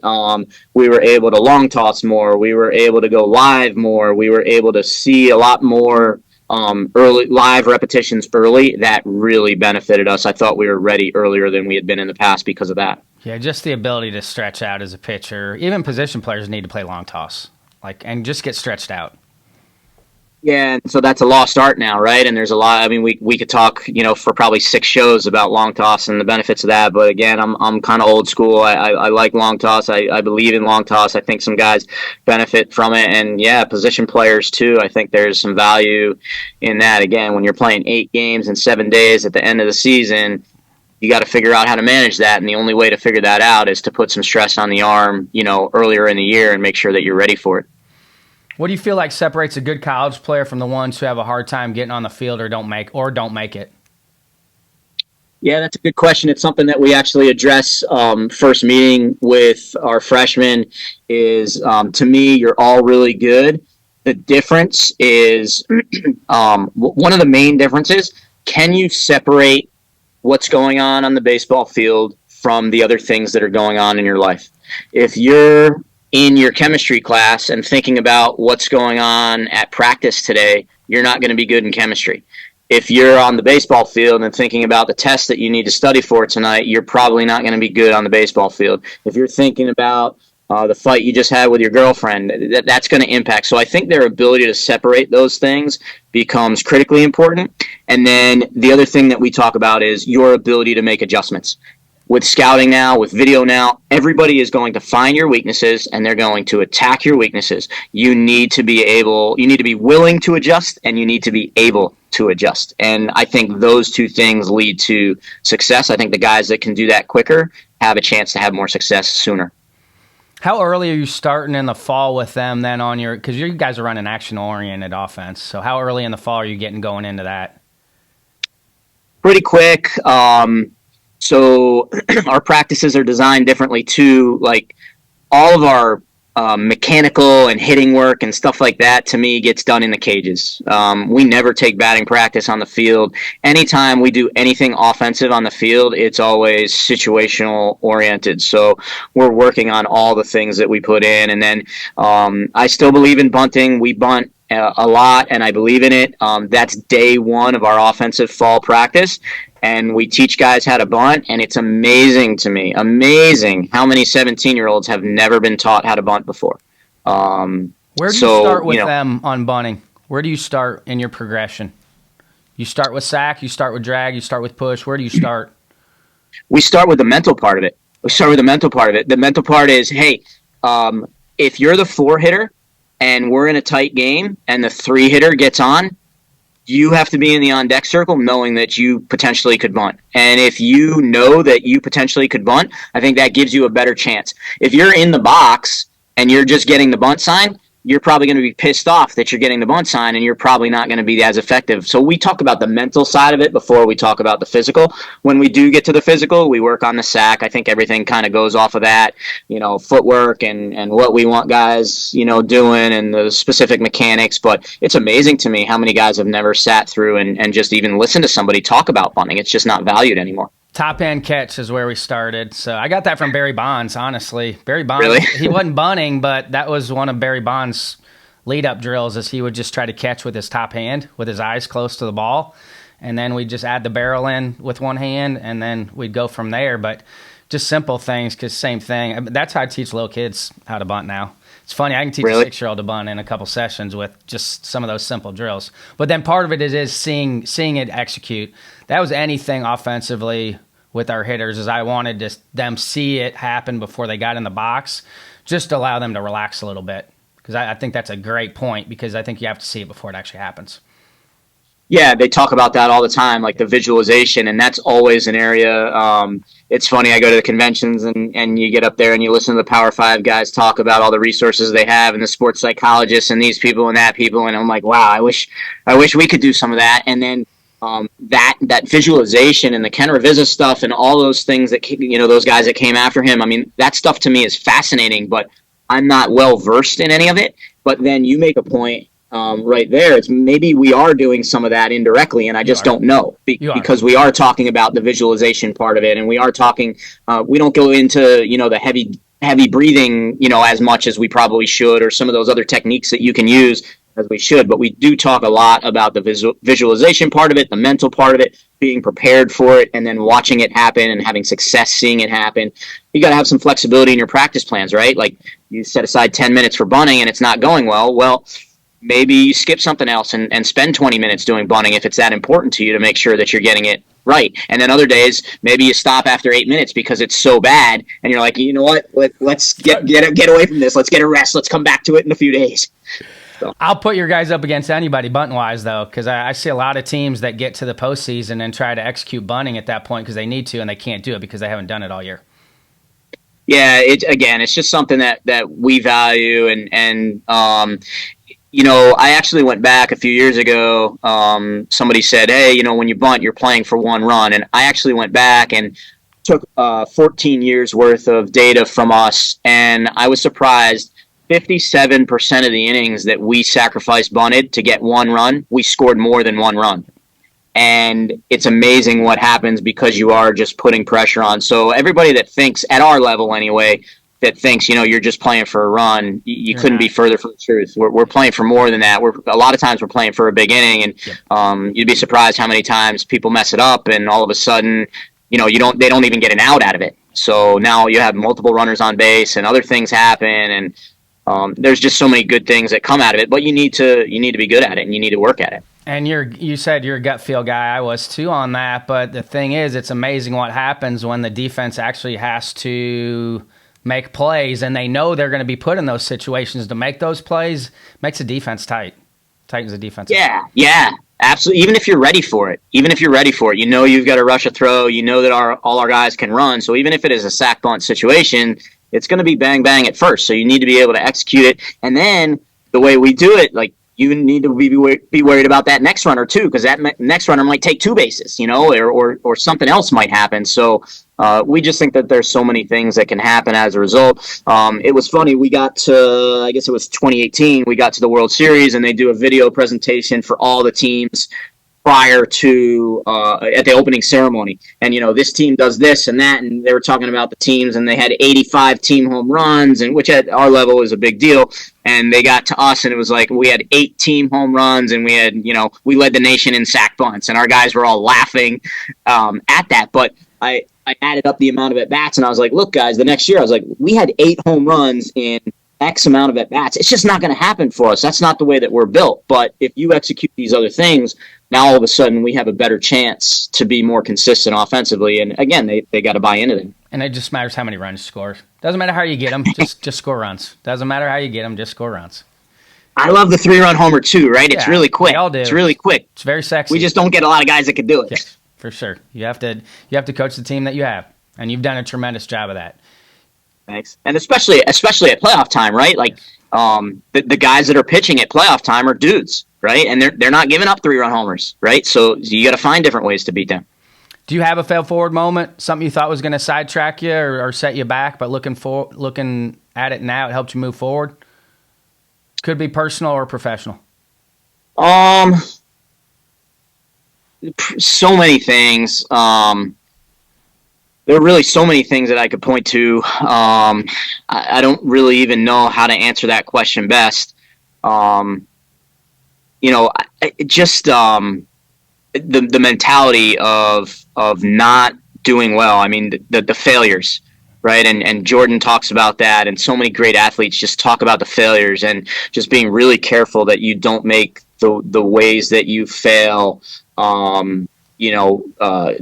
We were able to long toss more. We were able to go live more. We were able to see a lot more early live repetitions early. That really benefited us. I thought we were ready earlier than we had been in the past because of that. Yeah, just the ability to stretch out as a pitcher. Even position players need to play long toss, and just get stretched out. Yeah, and so that's a lost art now, right? And there's a lot. I mean, we could talk, for probably 6 shows about long toss and the benefits of that. But again, I'm kind of old school. I like long toss. I believe in long toss. I think some guys benefit from it, and yeah, position players too. I think there's some value in that. Again, when you're playing 8 games in 7 days at the end of the season, you got to figure out how to manage that, and the only way to figure that out is to put some stress on the arm, earlier in the year and make sure that you're ready for it. What do you feel like separates a good college player from the ones who have a hard time getting on the field or don't make it? Yeah, that's a good question. It's something that we actually address first meeting with our freshmen is, to me, you're all really good. The difference is, one of the main differences, can you separate what's going on the baseball field from the other things that are going on in your life? If you're in your chemistry class and thinking about what's going on at practice today, you're not going to be good in chemistry. If you're on the baseball field and thinking about the test that you need to study for tonight, you're probably not going to be good on the baseball field. If you're thinking about the fight you just had with your girlfriend, that's going to impact. So I think their ability to separate those things becomes critically important. And then the other thing that we talk about is your ability to make adjustments. With scouting now, with video now, everybody is going to find your weaknesses and they're going to attack your weaknesses. You need to be willing to adjust, and you need to be able to adjust. And I think those two things lead to success. I think the guys that can do that quicker have a chance to have more success sooner. How early are you starting in the fall with them then because you guys are running action-oriented offense, so how early in the fall are you getting going into that? Pretty quick. So our practices are designed differently too. Like all of our mechanical and hitting work and stuff like that, to me, gets done in the cages. We never take batting practice on the field. Anytime we do anything offensive on the field, it's always situational oriented. So we're working on all the things that we put in. And then I still believe in bunting. We bunt a lot, and I believe in it. That's day one of our offensive fall practice. And we teach guys how to bunt, and it's amazing to me, amazing how many 17-year-olds have never been taught how to bunt before. Where do you start with them on bunting? Where do you start in your progression? You start with sack, you start with drag, you start with push. Where do you start? We start with the mental part of it. The mental part is, hey, if you're the 4-hitter and we're in a tight game and the 3-hitter gets on, you have to be in the on-deck circle knowing that you potentially could bunt. And if you know that you potentially could bunt, I think that gives you a better chance. If you're in the box and you're just getting the bunt sign, you're probably going to be pissed off that you're getting the bunt sign, and you're probably not going to be as effective. So we talk about the mental side of it before we talk about the physical. When we do get to the physical, we work on the sack. I think everything kind of goes off of that, footwork and what we want guys, doing, and the specific mechanics. But it's amazing to me how many guys have never sat through and just even listened to somebody talk about bunting. It's just not valued anymore. Top end catch is where we started. So I got that from Barry Bonds, honestly. Barry Bonds, really? He wasn't bunting, but that was one of Barry Bonds' lead-up drills, is he would just try to catch with his top hand, with his eyes close to the ball, and then we'd just add the barrel in with one hand, and then we'd go from there. But just simple things, because same thing. That's how I teach little kids how to bunt now. It's funny, I can teach a 6-year-old to bunt in a couple sessions with just some of those simple drills. But then part of it is seeing it execute. That was anything offensively with our hitters, is I wanted them see it happen before they got in the box, just to allow them to relax a little bit. Because I think that's a great point, because I think you have to see it before it actually happens. Yeah, they talk about that all the time, like the visualization, and that's always an area. It's funny, I go to the conventions and you get up there and you listen to the Power 5 guys talk about all the resources they have and the sports psychologists and these people and that people, and I'm like, wow, I wish we could do some of that. And then that visualization and the Ken Ravizza stuff and all those things that, those guys that came after him, I mean, that stuff to me is fascinating, but I'm not well versed in any of it. But then you make a point right there. It's maybe we are doing some of that indirectly, and I just don't know, because we are talking about the visualization part of it, and we are talking. We don't go into the heavy breathing as much as we probably should, or some of those other techniques that you can use as we should. But we do talk a lot about the visualization part of it, the mental part of it, being prepared for it, and then watching it happen and having success seeing it happen. You got to have some flexibility in your practice plans, right? Like, you set aside 10 minutes for bunting and it's not going well. Well, maybe you skip something else and spend 20 minutes doing bunting if it's that important to you, to make sure that you're getting it right. And then other days, maybe you stop after 8 minutes because it's so bad, and you're like, you know what? Let's get away from this. Let's get a rest. Let's come back to it in a few days. So. I'll put your guys up against anybody bunting-wise, though, because I see a lot of teams that get to the postseason and try to execute bunting at that point because they need to, and they can't do it because they haven't done it all year. Yeah, it's just something that we value, and I actually went back a few years ago. Somebody said, hey, when you bunt, you're playing for one run, and I actually went back and took 14 years worth of data from us, and I was surprised. 57% of the innings that we sacrificed bunted to get one run, we scored more than one run. And it's amazing what happens because you are just putting pressure on. So everybody that thinks, at our level anyway, that thinks, you're just playing for a run, you couldn't be further from the truth. We're playing for more than that. A lot of times we're playing for a big inning, and you'd be surprised how many times people mess it up, and all of a sudden, they don't even get an out out of it. So now you have multiple runners on base, and other things happen, and there's just so many good things that come out of it, but you need to be good at it, and you need to work at it. And you said you're a gut feel guy. I was too on that, but the thing is, it's amazing what happens when the defense actually has to make plays, and they know they're going to be put in those situations to make those plays. Makes the defense tightens the defense. Yeah, absolutely. Even if you're ready for it, you've got to rush a throw. That all our guys can run. So even if it is a sack bunt situation, it's going to be bang, bang at first. So you need to be able to execute it. And then the way we do it, like, you need to be worried about that next runner too, because that next runner might take two bases, or something else might happen. So we just think that there's so many things that can happen as a result. It was funny. We got to, I guess it was 2018, we got to the World Series, and they do a video presentation for all the teams prior to at the opening ceremony. And, this team does this and that, and they were talking about the teams, and they had 85 team home runs, and which at our level is a big deal. And they got to us, and it was like we had 8 team home runs, and we had, we led the nation in sack bunts, and our guys were all laughing at that. But I added up the amount of at-bats, and I was like, look, guys, the next year, I was like, we had 8 home runs in X amount of at-bats. It's just not going to happen for us. That's not the way that we're built. But if you execute these other things, now all of a sudden we have a better chance to be more consistent offensively. And again, they got to buy into them. And it just matters how many runs you score. Doesn't matter how you get them, just score runs. Doesn't matter how you get them, just score runs. I love the 3-run homer too, right? Yeah, it's really quick. We all do. It's really quick. It's very sexy. We just don't get a lot of guys that can do it. Yes, for sure. You have to coach the team that you have, and you've done a tremendous job of that. Thanks. And especially at playoff time, right? Like the guys that are pitching at playoff time are dudes, right? And they're not giving up 3-run homers, right? So you got to find different ways to beat them. Do you have a fail forward moment, something you thought was going to sidetrack you or set you back, but looking at it now, it helped you move forward? Could be personal or professional. So many things. There are really so many things that I could point to. I don't really even know how to answer that question best. The mentality of not doing well. I mean, the failures, right? And Jordan talks about that, and so many great athletes just talk about the failures and just being really careful that you don't make the ways that you fail,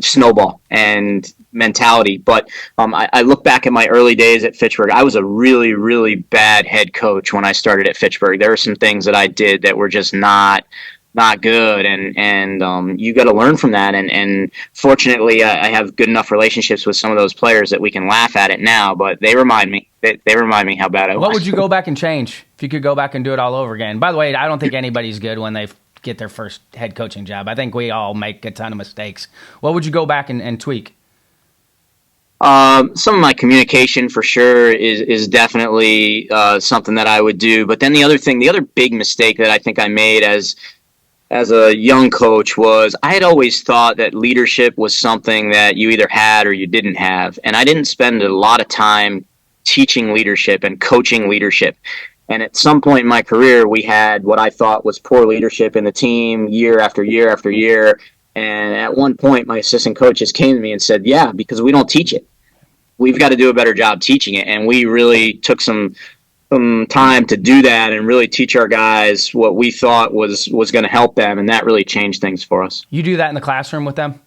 snowball and mentality. But I look back at my early days at Fitchburg. I was a really, really bad head coach when I started at Fitchburg. There were some things that I did that were just not good, and you got to learn from that. And fortunately, I have good enough relationships with some of those players that we can laugh at it now. But they remind me how bad I was. What would you go back and change if you could go back and do it all over again? By the way, I don't think anybody's good when they get their first head coaching job. I think we all make a ton of mistakes. What would you go back and tweak? Some of my communication for sure is definitely something that I would do. But then the other big mistake that I think I made as a young coach was I had always thought that leadership was something that you either had or you didn't have. And I didn't spend a lot of time teaching leadership and coaching leadership. And at some point in my career, we had what I thought was poor leadership in the team year after year after year. And at one point, my assistant coaches came to me and said, yeah, because we don't teach it. We've got to do a better job teaching it. And we really took some time to do that and really teach our guys what we thought was going to help them. And that really changed things for us. You do that in the classroom with them?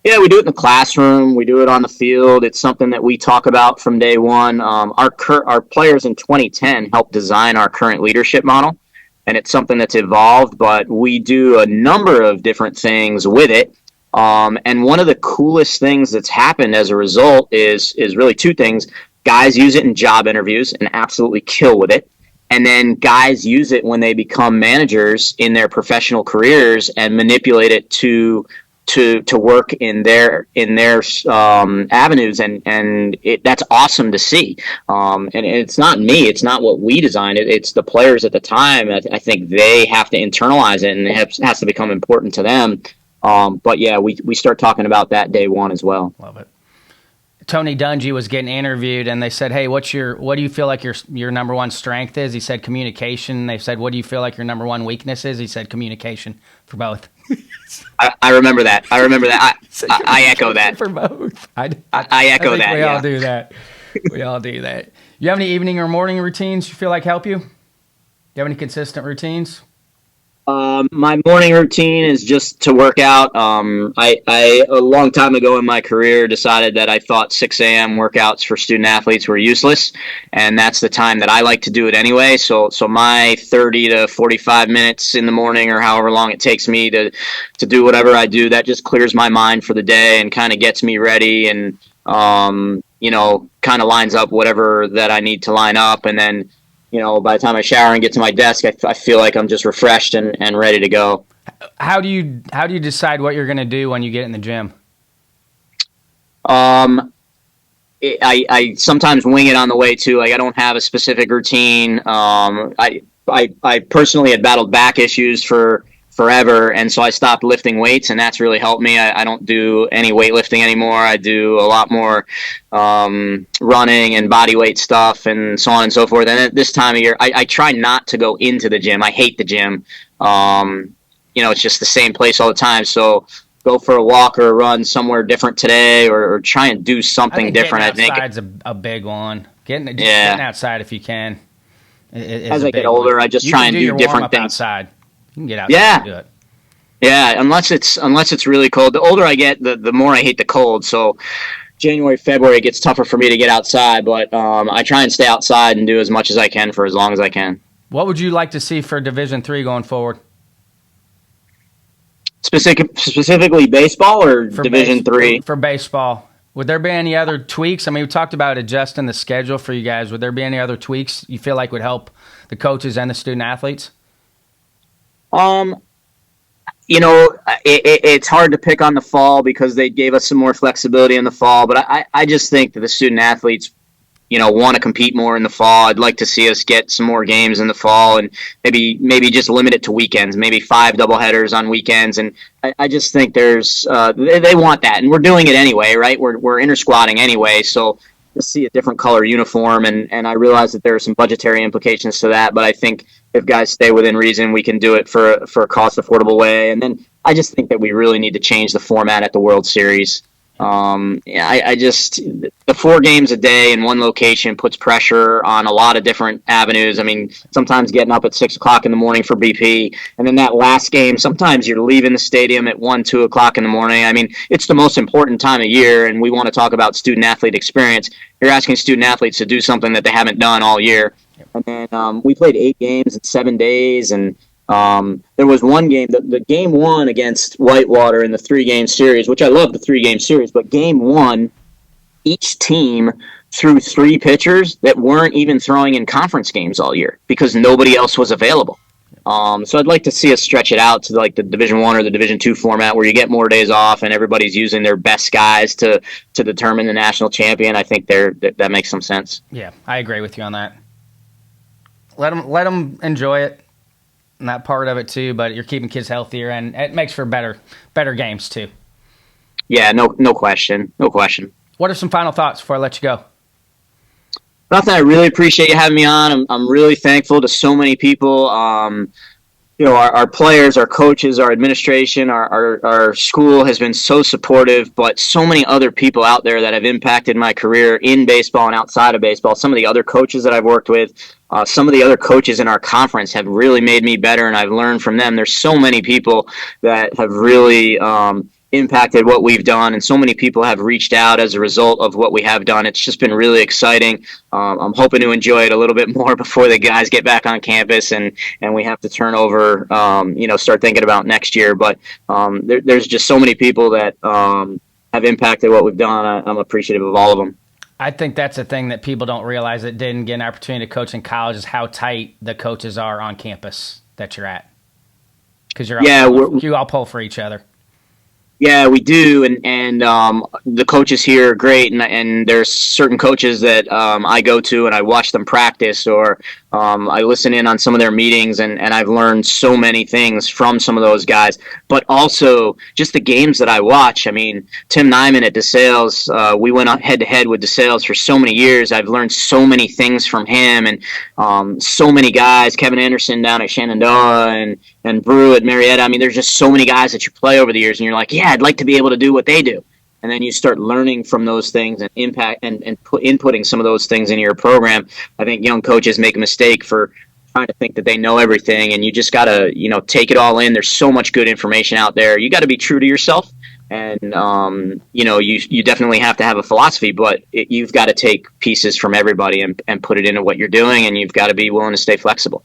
Yeah, we do it in the classroom. We do it on the field. It's something that we talk about from day one. Our players in 2010 helped design our current leadership model, and it's something that's evolved, but we do a number of different things with it. And one of the coolest things that's happened as a result is really two things. Guys use it in job interviews and absolutely kill with it. And then guys use it when they become managers in their professional careers and manipulate it to work in their avenues, and that's awesome to see. And it's not me; it's not what we designed. It's the players at the time. I think they have to internalize it, and it has to become important to them. But yeah, we start talking about that day one as well. Love it. Tony Dungy was getting interviewed, and they said, "Hey, what do you feel like your number one strength is?" He said communication. They said, "What do you feel like your number one weakness is?" He said communication for both. I remember that. I echo that. For both. I echo that. We all do that. We all do that. You have any evening or morning routines you feel like help you? Do you have any consistent routines? My morning routine is just to work out. I a long time ago in my career decided that I thought 6 a.m. workouts for student athletes were useless, and that's the time that I like to do it anyway. So my 30 to 45 minutes in the morning, or however long it takes me to do whatever I do, that just clears my mind for the day and kind of gets me ready, and kind of lines up whatever that I need to line up. And then by the time I shower and get to my desk, I feel like I'm just refreshed and ready to go. How do you decide what you're going to do when you get in the gym? I sometimes wing it on the way too. Like I don't have a specific routine. I personally had battled back issues for forever, and so I stopped lifting weights, and that's really helped me. I don't do any weightlifting anymore. I do a lot more running and body weight stuff and so on and so forth. And at this time of year, I try not to go into the gym. I hate the gym. It's just the same place all the time. So go for a walk or a run somewhere different today, or try and do something different. I think outside's a big one. Getting outside if you can. As I get older, I just try and do different things outside. You can get outside and do it. Yeah, unless it's really cold. The older I get, the more I hate the cold. So January, February, it gets tougher for me to get outside. But I try and stay outside and do as much as I can for as long as I can. What would you like to see for Division III going forward? Specifically baseball or for Division III? For baseball. Would there be any other tweaks? I mean, we talked about adjusting the schedule for you guys. Would there be any other tweaks you feel like would help the coaches and the student athletes? It's hard to pick on the fall because they gave us some more flexibility in the fall, but I just think that the student athletes, want to compete more in the fall. I'd like to see us get some more games in the fall and maybe just limit it to weekends, maybe 5 doubleheaders on weekends. And I just think there's, they want that, and we're doing it anyway, right? We're inter-squatting anyway, so to see a different color uniform, and I realize that there are some budgetary implications to that, but I think if guys stay within reason, we can do it for a cost-affordable way. And then I just think that we really need to change the format at the World Series. The 4 games a day in one location puts pressure on a lot of different avenues. I mean, sometimes getting up at 6 o'clock in the morning for BP, and then that last game, sometimes you're leaving the stadium at 1, 2 o'clock in the morning. I mean, it's the most important time of year, and we want to talk about student-athlete experience. You're asking student-athletes to do something that they haven't done all year. And then we played 8 games in 7 days, and there was one game, the game 1 against Whitewater in the 3-game series, which I love the 3-game series, but game 1, each team threw 3 pitchers that weren't even throwing in conference games all year because nobody else was available. So I'd like to see us stretch it out to like the Division I or the Division II format where you get more days off and everybody's using their best guys to determine the national champion. I think that makes some sense. Yeah, I agree with you on that. Let them enjoy it. And that part of it too, but you're keeping kids healthier, and it makes for better games too. Yeah, no question. What are some final thoughts before I let you go? Nothing. I really appreciate you having me on. I'm really thankful to so many people. Our players, our coaches, our administration, our school has been so supportive, but so many other people out there that have impacted my career in baseball and outside of baseball. Some of the other coaches that I've worked with, some of the other coaches in our conference have really made me better, and I've learned from them. There's so many people that have really impacted what we've done, and so many people have reached out as a result of what we have done. It's just been really exciting. I'm hoping to enjoy it a little bit more before the guys get back on campus and we have to turn over, start thinking about next year. But there's just so many people that have impacted what we've done. I'm appreciative of all of them. I think that's a thing that people don't realize that didn't get an opportunity to coach in college is how tight the coaches are on campus that you're at. Because you all pull for each other. Yeah, we do, and the coaches here are great, and there's certain coaches that I go to and I watch them practice, or I listen in on some of their meetings, and I've learned so many things from some of those guys, but also just the games that I watch. I mean, Tim Nyman at DeSales, we went head-to-head with DeSales for so many years. I've learned so many things from him, and so many guys, Kevin Anderson down at Shenandoah, and Brew at Marietta. I mean, there's just so many guys that you play over the years, and you're like, yeah, I'd like to be able to do what they do. And then you start learning from those things and inputting some of those things into your program. I think young coaches make a mistake for trying to think that they know everything, and you just got to, take it all in. There's so much good information out there. You got to be true to yourself, and, you definitely have to have a philosophy, but you've got to take pieces from everybody and put it into what you're doing, and you've got to be willing to stay flexible.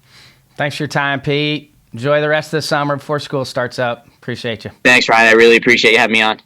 Thanks for your time, Pete. Enjoy the rest of the summer before school starts up. Appreciate you. Thanks, Ryan. I really appreciate you having me on.